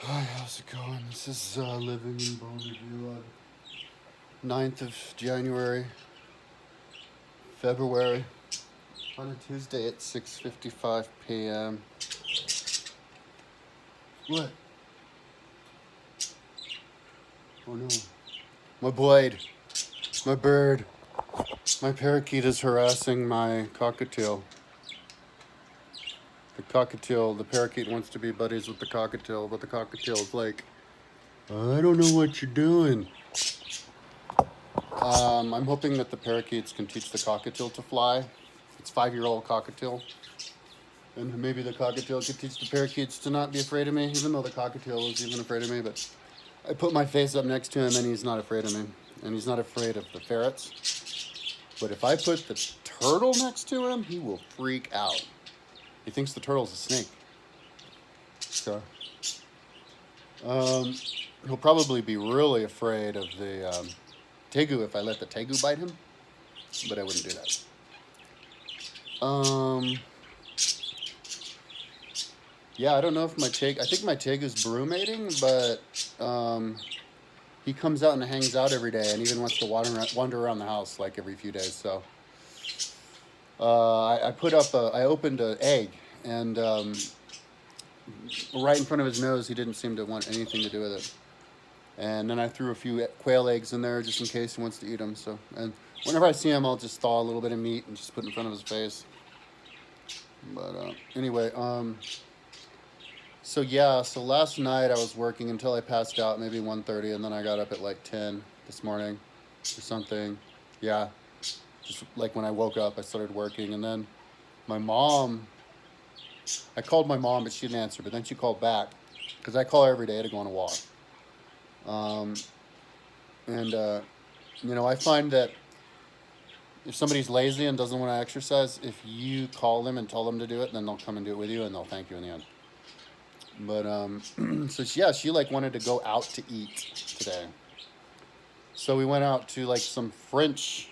Hi, how's it going? This is Living in Bonneville, 9th of January, February, on a Tuesday at 6:55 p.m. What? Oh no. My blade, my bird, my parakeet is harassing my cockatiel. The parakeet wants to be buddies with the cockatiel, but the cockatiel's like, I don't know what you're doing. I'm hoping that the parakeets can teach the cockatiel to fly. It's 5-year-old cockatiel. And maybe the cockatiel could teach the parakeets to not be afraid of me, even though the cockatiel is even afraid of me. But I put my face up next to him and he's not afraid of me. And he's not afraid of the ferrets. But if I put the turtle next to him, he will freak out. He thinks the turtle's a snake. So, he'll probably be really afraid of the tegu if I let the tegu bite him. But I wouldn't do that. Yeah, I don't know if I think my tegu's brumating, but he comes out and hangs out every day and even wants to wander around the house like every few days. So I opened an egg and right in front of his nose, he didn't seem to want anything to do with it. And then I threw a few quail eggs in there just in case he wants to eat them. So, and whenever I see him, I'll just thaw a little bit of meat and just put it in front of his face. But anyway, so yeah, so last night I was working until I passed out, maybe 1:30, and then I got up at like 10 this morning or something. Yeah, just like when I woke up, I started working, and then my mom, I called my mom, but she didn't answer, but then she called back, because I call her every day to go on a walk. Um, and, I find that if somebody's lazy and doesn't want to exercise, if you call them and tell them to do it, then they'll come and do it with you, and they'll thank you in the end. But she like wanted to go out to eat today. So we went out to like some French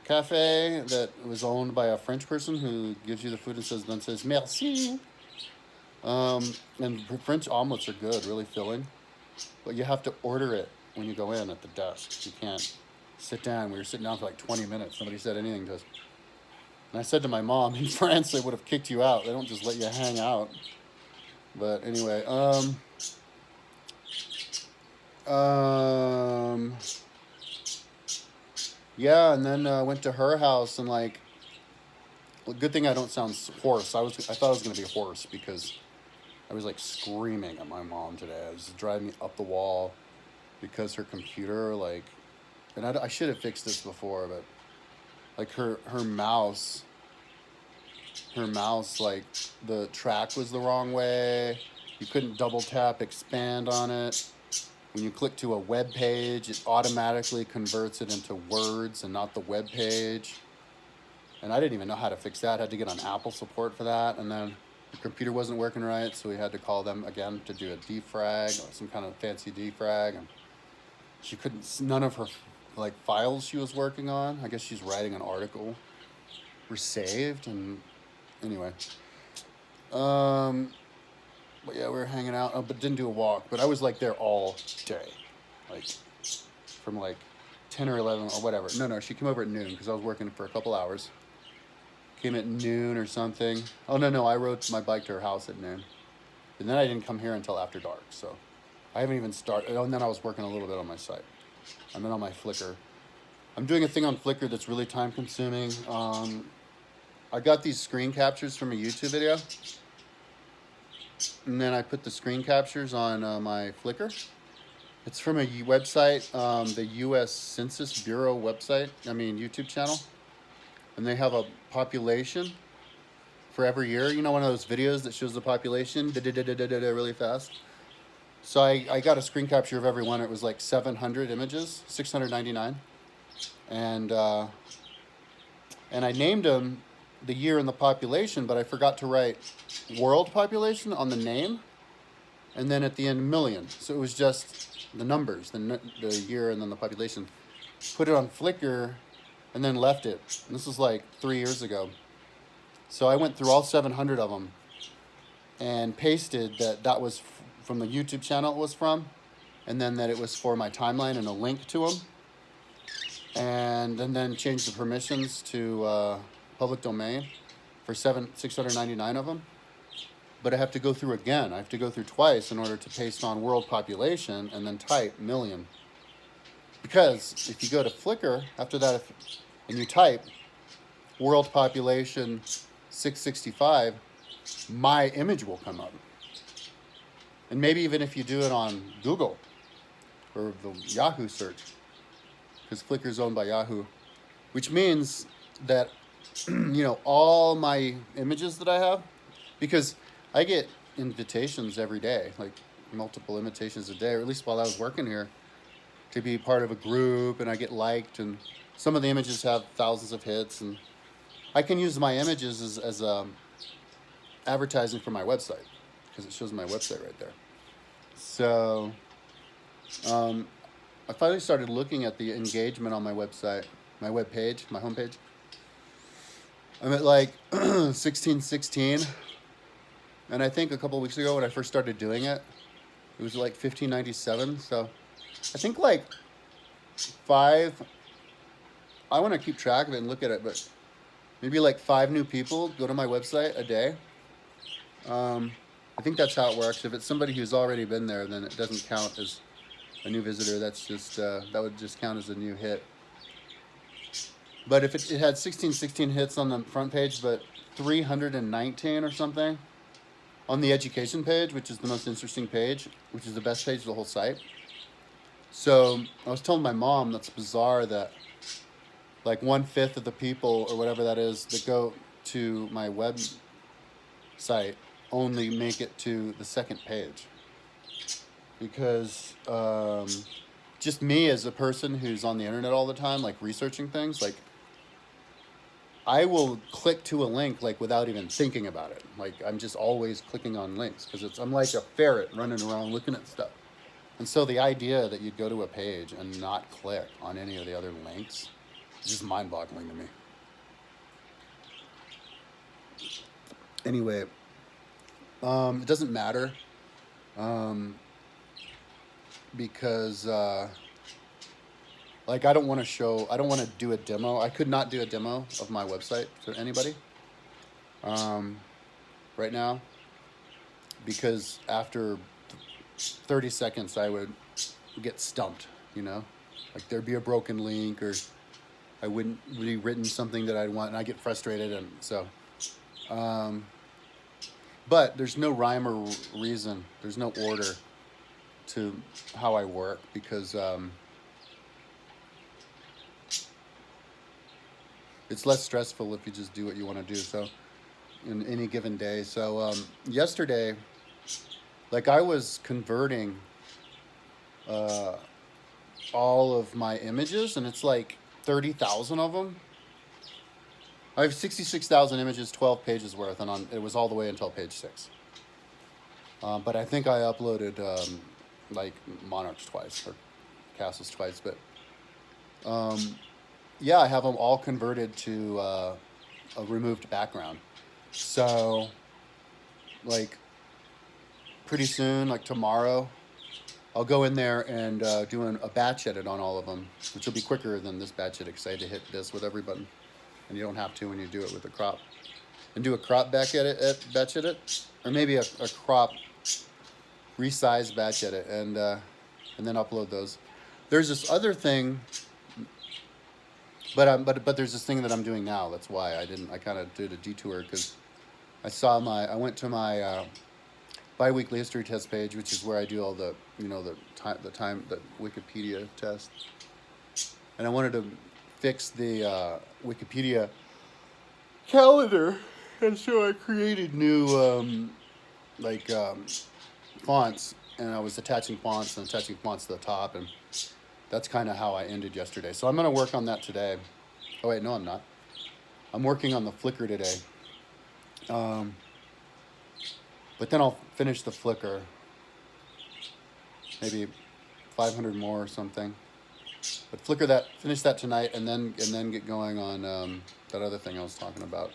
cafe that was owned by a French person who gives you the food and says merci. And French omelets are good, really filling, but you have to order it when you go in at the desk. You can't sit down. We were sitting down for like 20 minutes. Nobody said anything to us. And I said to my mom, in France they would have kicked you out. They don't just let you hang out. But anyway, yeah, and then went to her house and like, well, good thing I don't sound hoarse. I thought I was gonna be hoarse because I was like screaming at my mom today. It was driving me up the wall because her computer like, and I should have fixed this before, but like her mouse like the track was the wrong way. You couldn't double tap expand on it. When you click to a web page, it automatically converts it into words and not the web page. And I didn't even know how to fix that. I had to get on Apple support for that. And then the computer wasn't working right, so we had to call them again to do a defrag, or some kind of fancy defrag. And she couldn't, none of her like files she was working on, I guess she's writing an article, were saved. And anyway, but yeah, we were hanging out, but didn't do a walk. But I was like there all day, like from like 10 or 11 or whatever. No, she came over at noon because I was working for a couple hours. Came at noon or something. Oh no, I rode my bike to her house at noon, and then I didn't come here until after dark. So I haven't even started. Oh, and then I was working a little bit on my site, and then on my Flickr. I'm doing a thing on Flickr that's really time consuming. I got these screen captures from a YouTube video, and then I put the screen captures on my Flickr. It's from a website, the U.S. Census Bureau website, YouTube channel. And they have a population for every year. You know, one of those videos that shows the population really fast. So I got a screen capture of every one. It was like 700 images, 699. And I named them the year and the population, but I forgot to write world population on the name. And then at the end, million. So it was just the numbers, the year and then the population. Put it on Flickr and then left it. And this was like 3 years ago. So I went through all 700 of them and pasted that was from the YouTube channel it was from, and then that it was for my timeline and a link to them, and then change the permissions to public domain for 699 of them. But I have to go through again. I have to go through twice in order to paste on world population and then type million. Because if you go to Flickr after that, and you type world population 665, my image will come up. And maybe even if you do it on Google or the Yahoo search, because Flickr is owned by Yahoo, which means that all my images that I have, because I get invitations every day, like multiple invitations a day, or at least while I was working here, to be part of a group, and I get liked, and some of the images have thousands of hits, and I can use my images as advertising for my website, because it shows my website right there. So I finally started looking at the engagement on my website, my web page, my homepage. I'm at like 1616, and I think a couple of weeks ago when I first started doing it, it was like 1597. So I think like I want to keep track of it and look at it, but maybe like 5 new people go to my website a day. I think that's how it works. If it's somebody who's already been there, then it doesn't count as a new visitor. That's just that would just count as a new hit. But if it had 1616 hits on the front page, but 319 or something on the education page, which is the most interesting page, which is the best page of the whole site. So I was telling my mom that's bizarre that like 1/5 of the people or whatever that is that go to my website only make it to the second page. Because just me as a person who's on the internet all the time, like researching things, like I will click to a link like without even thinking about it. Like I'm just always clicking on links because I'm like a ferret running around looking at stuff. And so the idea that you'd go to a page and not click on any of the other links is just mind-boggling to me. Anyway, it doesn't matter because like I don't want to do a demo. I could not do a demo of my website to anybody right now, because after 30 seconds I would get stumped, like there'd be a broken link, or I wouldn't be written something that I'd want, and I get frustrated. And so but there's no rhyme or reason, there's no order to how I work, because it's less stressful if you just do what you want to do. So in any given day. So yesterday, like I was converting all of my images, and it's like 30,000 of them. I have 66,000 images, 12 pages worth, and it was all the way until page 6. But I think I uploaded like monarchs twice or castles twice. But yeah, I have them all converted to a removed background. So like pretty soon, like tomorrow, I'll go in there and do a batch edit on all of them, which will be quicker than this batch edit because I had to hit this with every button. And you don't have to when you do it with a crop. And do a crop batch edit, or maybe a crop resize batch edit, and then upload those. There's this other thing, but there's this thing that I'm doing now. That's why I kind of did a detour, because I went to my bi-weekly history test page, which is where I do all the the Wikipedia test, and I wanted to fix the Wikipedia calendar, and so I created new fonts, and I was attaching fonts to the top, and that's kind of how I ended yesterday. So I'm going to work on that today. Oh wait, no, I'm not. I'm working on the Flickr today. But then I'll finish the Flickr, maybe 500 more or something. But finish that tonight, and then get going on that other thing I was talking about.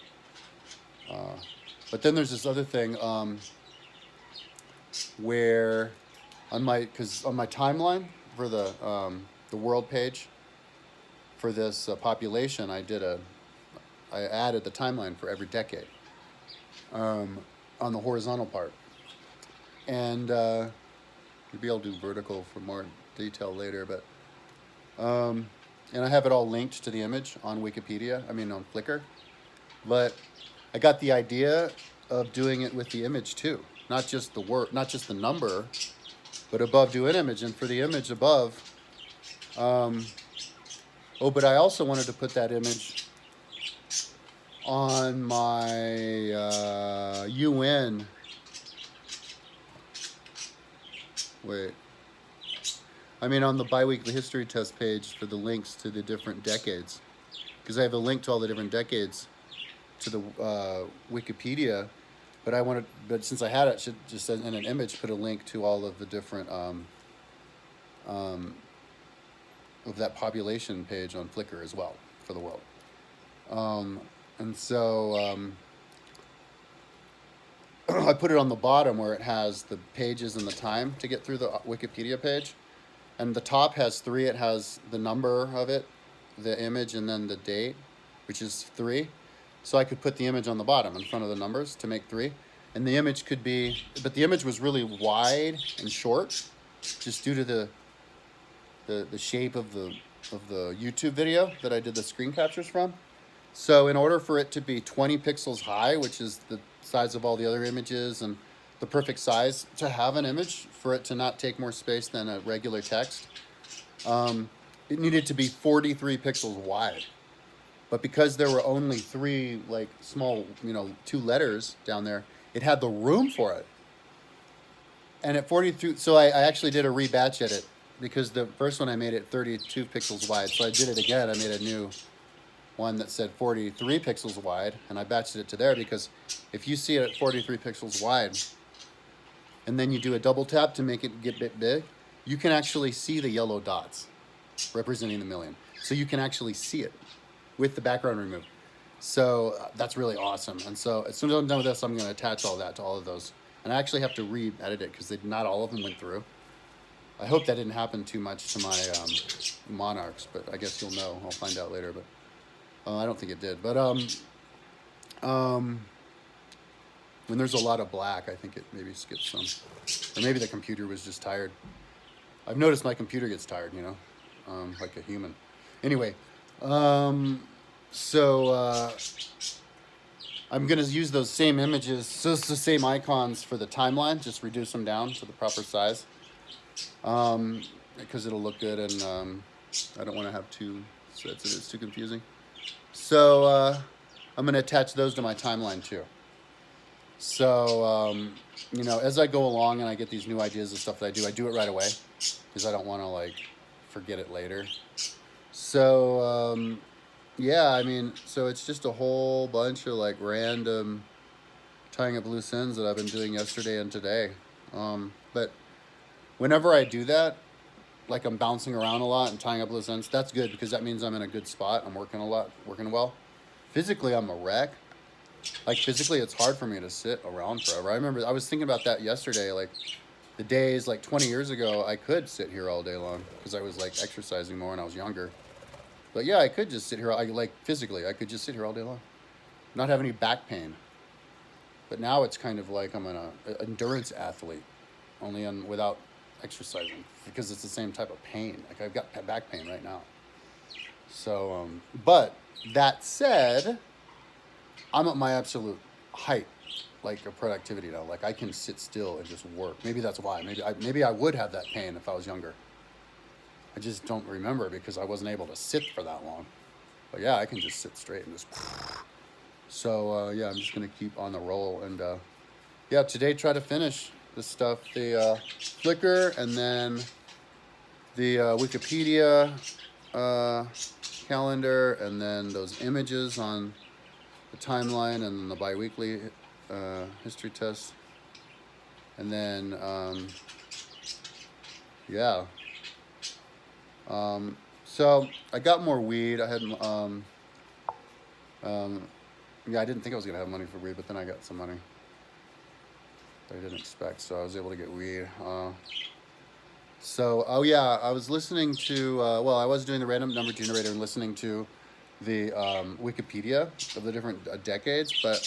But then there's this other thing. where on my timeline for the world page for this population, I added the timeline for every decade on the horizontal part, and maybe I'll do vertical for more detail later, but and I have it all linked to the image on Wikipedia. I mean on Flickr, but I got the idea of doing it with the image too, not just the word, not just the number, but above do an image, and for the image above. Oh, but I also wanted to put that image on my UN. Wait. I mean, on the biweekly history test page for the links to the different decades, because I have a link to all the different decades to the Wikipedia, but since I had it, should just in an image put a link to all of the different of that population page on Flickr as well for the world. And so I put it on the bottom where it has the pages and the time to get through the Wikipedia page. And the top has 3. It has the number of it, the image, and then the date, which is 3. So I could put the image on the bottom in front of the numbers to make 3. And the image could be, but the image was really wide and short, just due to the shape of the YouTube video that I did the screen captures from. So in order for it to be 20 pixels high, which is the size of all the other images and the perfect size to have an image, for it to not take more space than a regular text, it needed to be 43 pixels wide. But because there were only 3 like small, 2 letters down there, it had the room for it. And at 43, so I actually did a rebatch edit, because the first one I made it 32 pixels wide. So I did it again. I made a new one that said 43 pixels wide, and I batched it to there, because if you see it at 43 pixels wide, and then you do a double tap to make it get a bit big, you can actually see the yellow dots representing the million. So you can actually see it with the background removed. So that's really awesome. And so as soon as I'm done with this, I'm going to attach all that to all of those. And I actually have to re-edit it, because not all of them went through. I hope that didn't happen too much to my monarchs, but I guess you'll know. I'll find out later, but I don't think it did. But when there's a lot of black, I think it maybe skips some. Or maybe the computer was just tired. I've noticed my computer gets tired, like a human. Anyway, so I'm going to use those same images, so it's the same icons for the timeline, just reduce them down to the proper size. Because it'll look good, and I don't want to have 2 sets of it. It's too confusing. So I'm going to attach those to my timeline too. So, as I go along and I get these new ideas and stuff that I do it right away, because I don't want to forget it later. So, yeah, I mean, so it's just a whole bunch of random tying up loose ends that I've been doing yesterday and today. But whenever I do that, I'm bouncing around a lot and tying up loose ends, that's good, because that means I'm in a good spot. I'm working a lot, working well. Physically, I'm a wreck. Physically, it's hard for me to sit around forever. I remember I was thinking about that yesterday, the days 20 years ago, I could sit here all day long, because I was exercising more when I was younger. But yeah, I could just sit here, physically, I could just sit here all day long, not have any back pain. But now it's kind of I'm an endurance athlete, only without exercising, because it's the same type of pain. I've got back pain right now. So, but that said, I'm at my absolute height, of productivity now. I can sit still and just work. Maybe that's why. Maybe I would have that pain if I was younger. I just don't remember, because I wasn't able to sit for that long. But yeah, I can just sit straight and just. So yeah, I'm just gonna keep on the roll, and yeah, today try to finish this stuff, the Flickr, and then the Wikipedia calendar, and then those images on the timeline, and then the biweekly history test, and then yeah. So I got more weed. I had yeah, I didn't think I was gonna have money for weed, but then I got some money. I didn't expect, so I was able to get weed. Oh yeah, I was listening to, well, I was doing the random number generator and listening to the Wikipedia of the different decades, but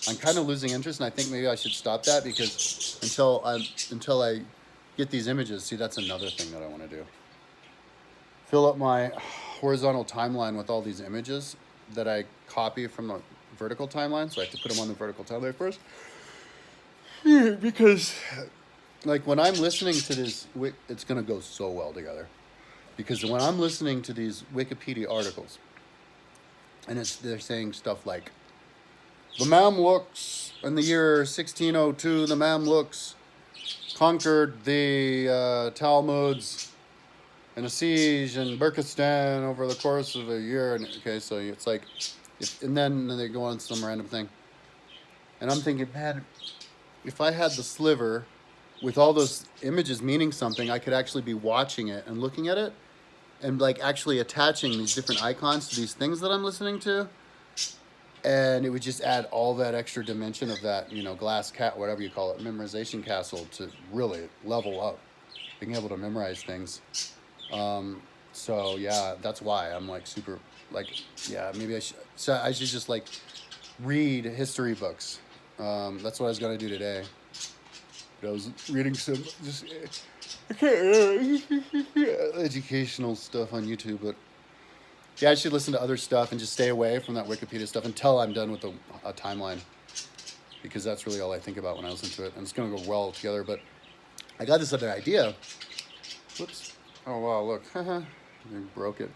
I'm kind of losing interest, and I think maybe I should stop that because until I get these images, see, that's another thing that I want to do. Fill up my horizontal timeline with all these images that I copy from the vertical timeline, so I have to put them on the vertical timeline first. Because, like, when I'm listening to this, it's going to go so well together. Because when I'm listening to these Wikipedia articles, and they're saying stuff like, the Mamluks, in the year 1602, the Mamluks conquered the Talmuds in a siege in Burkestan over the course of a year. And, okay, so it's like, and then they go on some random thing. And I'm thinking, man, if I had the sliver with all those images meaning something, I could actually be watching it and looking at it and like actually attaching these different icons to these things that I'm listening to. And it would just add all that extra dimension of that, glass cat, whatever you call it, memorization castle to really level up, being able to memorize things. So yeah, that's why I'm like super, like, yeah, maybe I should just like read history books. That's what I was going to do today. But I was reading some just educational stuff on YouTube, but yeah, I should listen to other stuff and just stay away from that Wikipedia stuff until I'm done with a timeline, because that's really all I think about when I listen to it, and it's going to go well together. But I got this other idea. Whoops. Oh, wow, look. I broke it.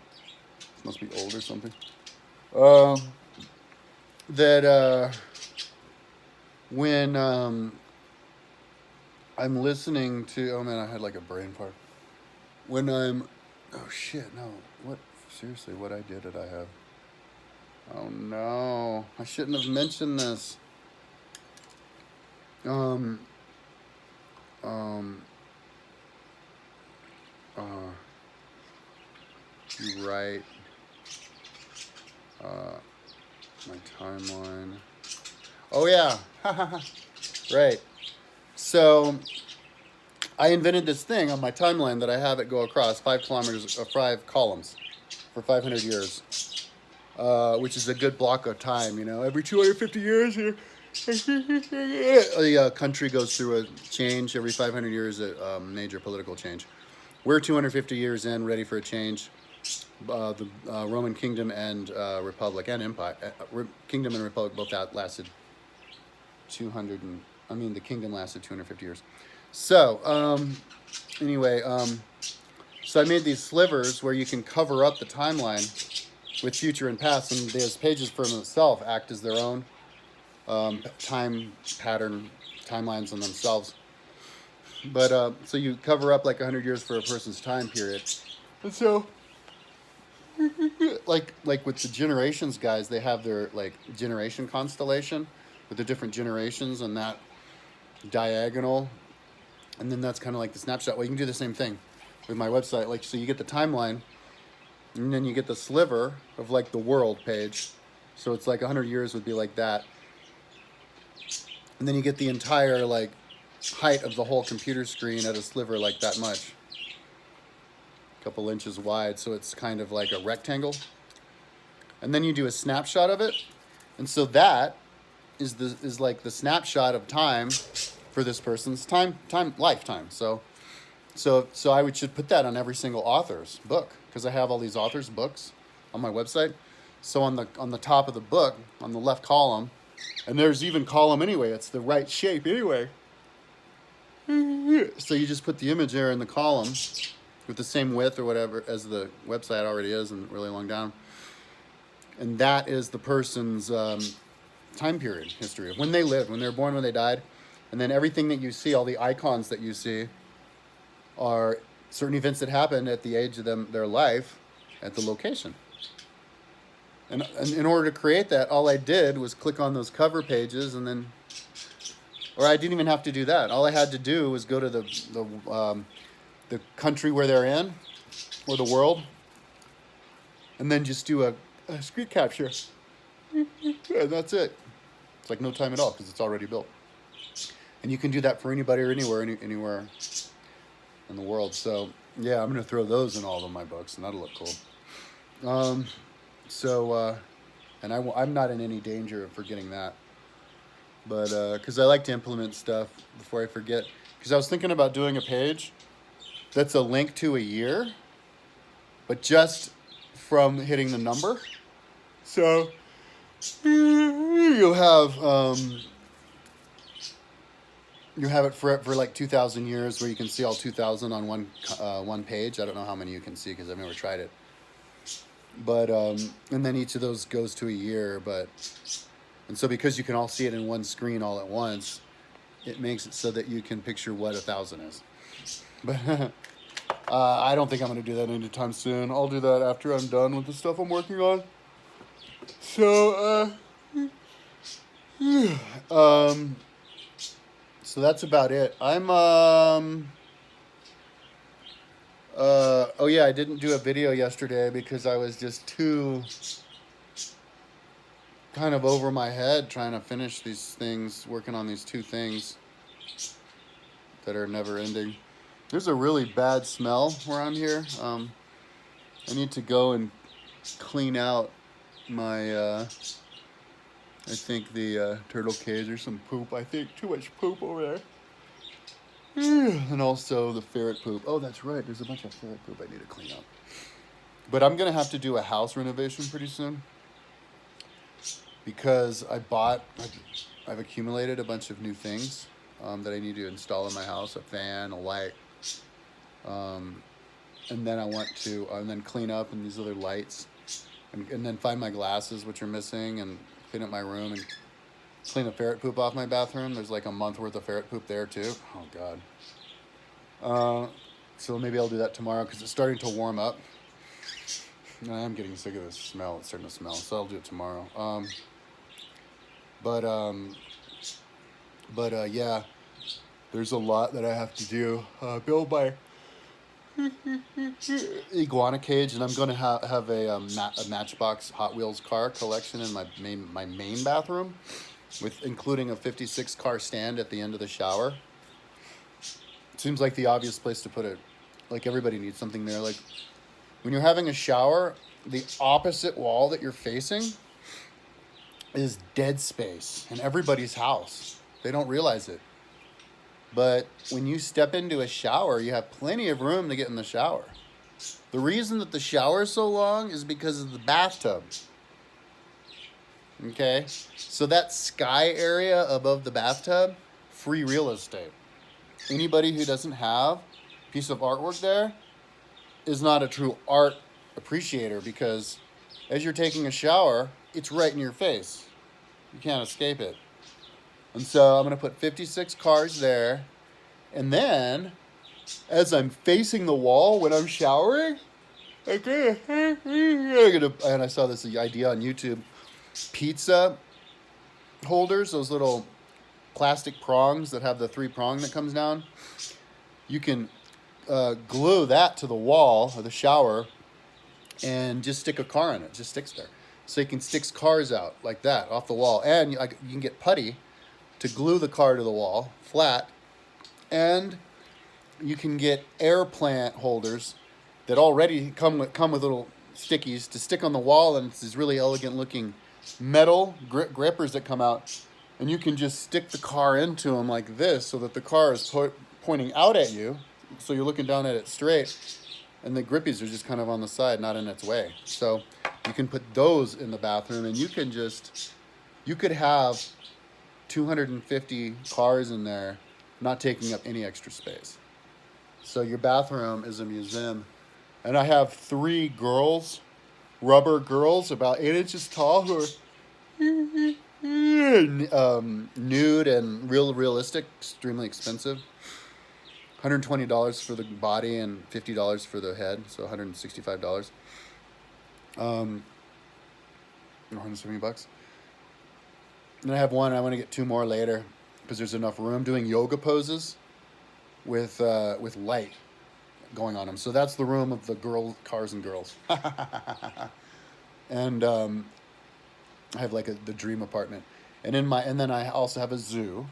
This must be old or something. When I'm listening to, oh man, I had like a brain fart. Oh shit, no. What? Seriously, what idea did I have? Oh no, I shouldn't have mentioned this. You're right. My timeline. Oh yeah, right. So I invented this thing on my timeline that I have it go across 5 kilometers or 5 columns for 500 years, which is a good block of time. Every 250 years here, the country goes through a change. Every 500 years, a major political change. We're 250 years in, ready for a change. The Roman Kingdom and Republic and Empire, Kingdom and Republic both lasted the kingdom lasted 250 years. So, anyway, so I made these slivers where you can cover up the timeline with future and past, and those pages for themselves act as their own time pattern timelines in themselves. But so you cover up like 100 years for a person's time period, and so like with the generations guys, they have their like generation constellation with the different generations and that diagonal, and then that's kind of like the snapshot. Well, you can do the same thing with my website. Like, so you get the timeline, and then you get the sliver of like the world page. So it's like 100 years would be like that, and then you get the entire like height of the whole computer screen at a sliver like that much, a couple inches wide. So it's kind of like a rectangle, and then you do a snapshot of it, and so that is like the snapshot of time for this person's lifetime. So I should put that on every single author's book, because I have all these authors' books on my website. So on the top of the book, on the left column, and there's even column anyway, it's the right shape anyway. So you just put the image there in the column with the same width or whatever as the website already is, and really long down. And that is the person's time period history of when they lived, when they were born, when they died. And then everything that you see, all the icons that you see, are certain events that happened at the age of their life at the location. And in order to create that, all I did was click on those cover pages, and then, or I didn't even have to do that. All I had to do was go to the country where they're in, or the world, and then just do a screen capture. And that's it. It's like no time at all, because it's already built. And you can do that for anybody or anywhere in the world. So yeah, I'm gonna throw those in all of my books, and that'll look cool. And I'm not in any danger of forgetting that. But because I like to implement stuff before I forget. Because I was thinking about doing a page that's a link to a year, but just from hitting the number. So you'll have you have it for like 2,000 years, where you can see all 2,000 on one page. I don't know how many you can see because I've never tried it. But and then each of those goes to a year. And so because you can all see it in one screen all at once, it makes it so that you can picture what 1,000 is. But I don't think I'm going to do that anytime soon. I'll do that after I'm done with the stuff I'm working on. So, so that's about it. Oh yeah, I didn't do a video yesterday because I was just too kind of over my head trying to finish these things, working on these 2 things that are never ending. There's a really bad smell where I'm here. I need to go and clean out my, I think the turtle cage. There's some poop. I think too much poop over there. And also the ferret poop. Oh, that's right. There's a bunch of ferret poop I need to clean up. But I'm going to have to do a house renovation pretty soon. Because I've accumulated a bunch of new things that I need to install in my house. A fan, a light. And then I want to, and then clean up and these other lights. And then find my glasses, which are missing, and clean up my room and clean the ferret poop off my bathroom. There's like a month worth of ferret poop there too. Oh God. So maybe I'll do that tomorrow because it's starting to warm up. I am getting sick of this smell. It's starting to smell, so I'll do it tomorrow. Yeah, there's a lot that I have to do. Build my iguana cage, and I'm going to have a Matchbox Hot Wheels car collection in my main bathroom, with including a 56 car stand at the end of the shower. Seems like the obvious place to put it. Like everybody needs something there. Like when you're having a shower, the opposite wall that you're facing is dead space in everybody's house. They don't realize it. But when you step into a shower, you have plenty of room to get in the shower. The reason that the shower is so long is because of the bathtub. Okay? So that sky area above the bathtub, free real estate. Anybody who doesn't have a piece of artwork there is not a true art appreciator, because as you're taking a shower, it's right in your face. You can't escape it. And so I'm going to put 56 cars there. And then, as I'm facing the wall when I'm showering, and I saw this idea on YouTube, pizza holders, those little plastic prongs that have the 3 prong that comes down. You can glue that to the wall of the shower and just stick a car in it. It just sticks there. So you can stick cars out like that off the wall. And you can get putty to glue the car to the wall flat. And you can get air plant holders that already come with little stickies to stick on the wall. And it's these really elegant looking metal grippers that come out. And you can just stick the car into them like this so that the car is pointing out at you. So you're looking down at it straight. And the grippies are just kind of on the side, not in its way. So you can put those in the bathroom, and you could have 250 cars in there, not taking up any extra space. So your bathroom is a museum. And I have 3 girls, rubber girls, about 8 inches tall, who are nude and realistic, extremely expensive. $120 for the body and $50 for the head, so $165. $170. And I have one. I want to get 2 more later because there's enough room, doing yoga poses with light going on them. So that's the room of the cars and girls. And I have like the dream apartment, and then I also have a zoo.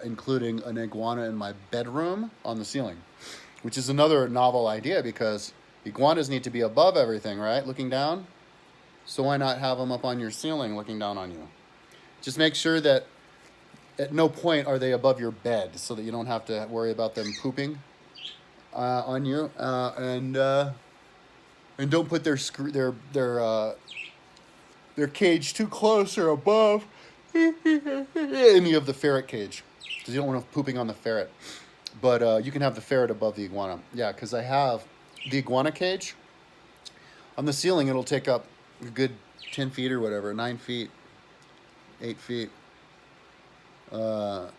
including an iguana in my bedroom on the ceiling, which is another novel idea because iguanas need to be above everything, right? Looking down. So why not have them up on your ceiling looking down on you? Just make sure that at no point are they above your bed so that you don't have to worry about them pooping on you. And don't put their cage too close or above any of the ferret cage because you don't want them pooping on the ferret. But you can have the ferret above the iguana. Yeah, because I have the iguana cage on the ceiling. It'll take up a good 10 feet or whatever, 9 feet, 8 feet for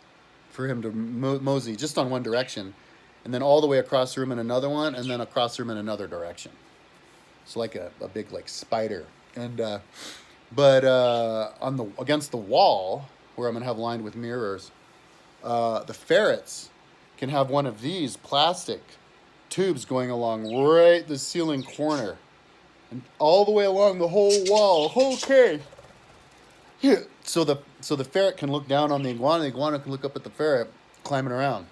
him to mosey just on one direction. And then all the way across the room in another one, and then across the room in another direction. So like a big like spider. And on the against the wall where I'm gonna have lined with mirrors, the ferrets can have one of these plastic tubes going along right the ceiling corner, and all the way along the whole wall, whole cage. Yeah. So the ferret can look down on the iguana can look up at the ferret climbing around.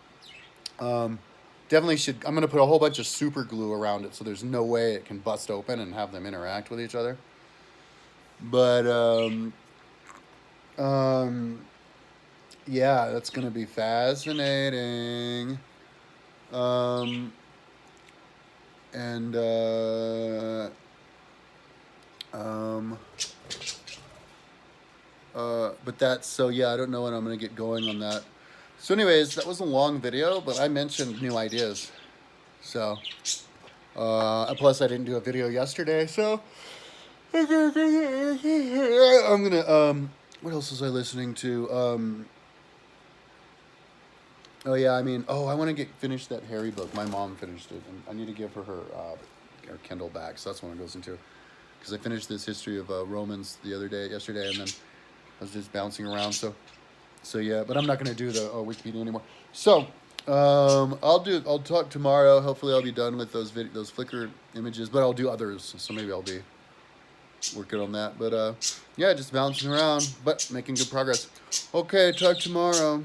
Definitely should. I'm going to put a whole bunch of super glue around it so there's no way it can bust open and have them interact with each other. But, yeah, that's going to be fascinating. But that's, so yeah, I don't know when I'm going to get going on that. So anyways, that was a long video, but I mentioned new ideas. So, plus I didn't do a video yesterday, so I'm gonna, what else was I listening to? Oh yeah, I want to finish that Harry book. My mom finished it, and I need to give her her Kindle back, so that's what I'm going to listen to. Because I finished this history of Romans yesterday, and then I was just bouncing around, so yeah, but I'm not going to do the Wikipedia anymore. So, I'll talk tomorrow. Hopefully I'll be done with those Flickr images, but I'll do others. So maybe I'll be working on that. But, yeah, just bouncing around, but making good progress. Okay, talk tomorrow.